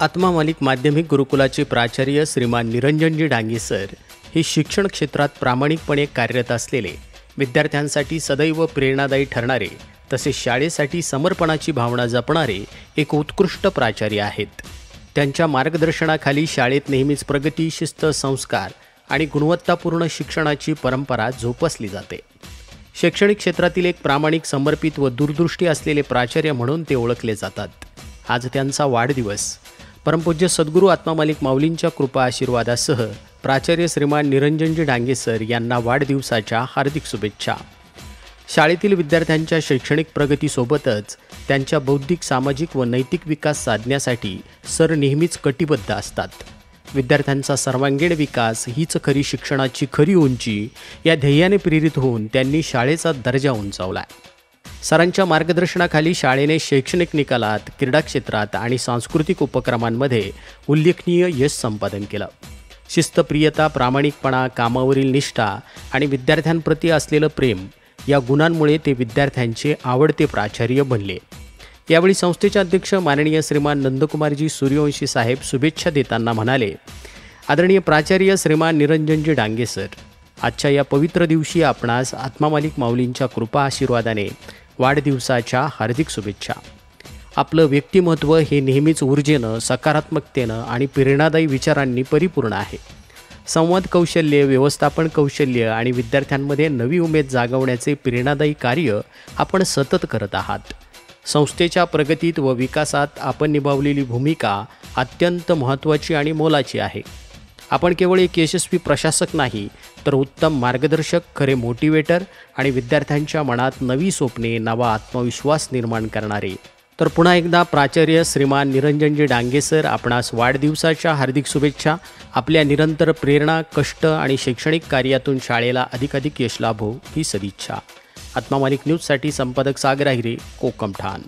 आत्मा मालिक माध्यमिक गुरुकुलाचे प्राचार्य श्रीमान निरंजनजी डांगे सर हे शिक्षण क्षेत्रात प्रामाणिकपणे कार्यरत असलेले, विद्यार्थ्यांसाठी सदैव प्रेरणादायी ठरणारे, तसेच शाळेसाठी समर्पणाची भावना जपणारे एक उत्कृष्ट प्राचार्य आहेत। त्यांच्या मार्गदर्शनाखाली शाळेत नेहमीच प्रगती, शिस्त, संस्कार आणि गुणवत्तापूर्ण शिक्षणाची परंपरा जोपासली जाते। शैक्षणिक क्षेत्रातील एक प्रामाणिक, समर्पित व दूरदृष्टी असलेले प्राचार्य म्हणून ते ओळखले जातात। आज त्यांचा वाढदिवस। परमपूज्य सद्गुरू आत्मा मालिक माऊलींच्या कृपा आशीर्वादासह प्राचार्य श्रीमान निरंजनजी डांगे सर यांना वाढदिवसाच्या हार्दिक शुभेच्छा। शाळेतील विद्यार्थ्यांच्या शैक्षणिक प्रगतीसोबतच त्यांच्या बौद्धिक, सामाजिक व नैतिक विकास साधण्यासाठी सर नेहमीच कटिबद्ध असतात। विद्यार्थ्यांचा सर्वांगीण विकास हीच खरी शिक्षणाची खरी उंची या ध्येयाने प्रेरित होऊन त्यांनी शाळेचा दर्जा उंचावला। सरांच्या मार्गदर्शनाखाली शाळेने शैक्षणिक निकालात, क्रीडा क्षेत्रात आणि सांस्कृतिक उपक्रमांमध्ये उल्लेखनीय यश संपादन केलं। शिस्तप्रियता, प्रामाणिकपणा, कामावरील निष्ठा आणि विद्यार्थ्यांप्रती असलेलं प्रेम या गुणांमुळे ते विद्यार्थ्यांचे आवडते प्राचार्य बनले। यावेळी संस्थेचे अध्यक्ष माननीय श्रीमान नंदकुमारजी सूर्यवंशी साहेब शुभेच्छा देताना म्हणाले, आदरणीय प्राचार्य श्रीमान निरंजनजी डांगे सर, आजच्या या पवित्र दिवशी आपणास आत्मा मालिक माऊलींच्या कृपा आशीर्वादाने वाढदिवसाच्या हार्दिक शुभेच्छा। आपलं व्यक्तिमत्व हे नेहमीच ऊर्जेनं, सकारात्मकतेनं आणि प्रेरणादायी विचारांनी परिपूर्ण आहे। संवाद कौशल्य, व्यवस्थापन कौशल्य आणि विद्यार्थ्यांमध्ये नवी उमेद जागवण्याचे प्रेरणादायी कार्य आपण सतत करत आहात। संस्थेच्या प्रगतीत व विकासात आपण निभावलेली भूमिका अत्यंत महत्त्वाची आणि मोलाची आहे। आपण केवळ एक यशस्वी प्रशासक नाही, तर उत्तम मार्गदर्शक, खरे मोटिवेटर आणि विद्यार्थ्यांच्या मनात नवी स्वप्ने, नवा आत्मविश्वास निर्माण करणारे। तर पुन्हा एकदा प्राचार्य श्रीमान निरंजनजी डांगे सर, आपणास वाढदिवसाच्या हार्दिक शुभेच्छा। आपल्या निरंतर प्रेरणा, कष्ट आणि शैक्षणिक कार्यातून शाळेला अधिकाधिक यश लाभो ही सदिच्छा। आत्मा मालिक न्यूजसाठी संपादक सागर आहिरे, कोकम ठाण।